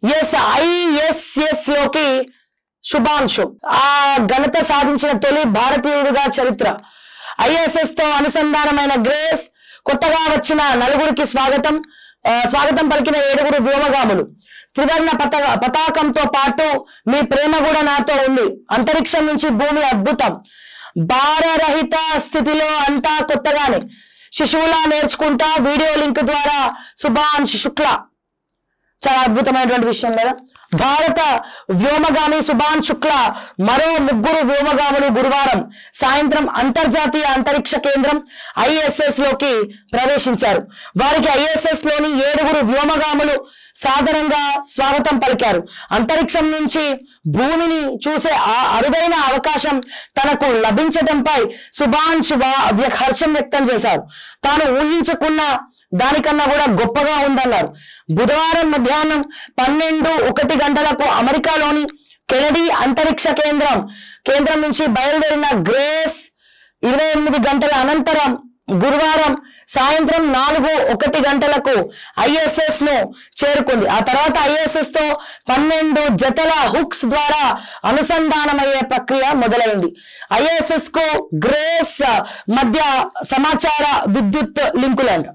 Yes ISS లోకి శుభాంశు ఆ ఘనత సాధించిన తొలి భారతీయుడిగా చరిత్ర. ఐఎస్ఎస్ తో అనుసంధానమైన గ్రేస్ కొత్తగా వచ్చిన నలుగురికి స్వాగతం పలికిన 7 వ్యోమగాములు. త్రివర్ణ పతాకంతో పాటు మీ ప్రేమ కూడా నాతో ఉంది. అంతరిక్షం నుంచి భూమి అద్భుతం. భారరహిత స్థితిలో అంతా కొత్తగానే శిశువులా నేర్చుకుంటా. వీడియో లింక్ ద్వారా శుభాంశు శుక్ల. చాలా అద్భుతమైనటువంటి విషయం కదా. భారత వ్యోమగామి శుభాంశు శుక్ల మరో 3 వ్యోమగాములు గురువారం సాయంత్రం అంతర్జాతీయ అంతరిక్ష కేంద్రం ఐఎస్ఎస్ లోకి ప్రవేశించారు. వారికి ఐఎస్ఎస్ లోని 7 వ్యోమగాములు సాధారణంగా స్వాగతం పలికారు. అంతరిక్షం నుంచి భూమిని చూసే ఆ అరుదైన అవకాశం తనకు లభించడంపై శుభాంశు హర్షం వ్యక్తం చేశారు. తాను ఊహించుకున్న దానికన్నా కూడా గొప్పగా ఉందన్నారు. బుధవారం మధ్యాహ్నం 12:01 గంటలకు అమెరికాలోని కెనడీ అంతరిక్ష కేంద్రం నుంచి బయలుదేరిన గ్రేస్ 28 గంటల అనంతరం గురువారం సాయంత్రం 4:01 గంటలకు ఐఎస్ఎస్ ను చేరుకుంది. ఆ తర్వాత ఐఎస్ఎస్ తో 12 జతల హుక్స్ ద్వారా అనుసంధానమయ్యే ప్రక్రియ మొదలైంది. ఐఎస్ఎస్ కు గ్రేస్ మధ్య సమాచార విద్యుత్ లింకులంట.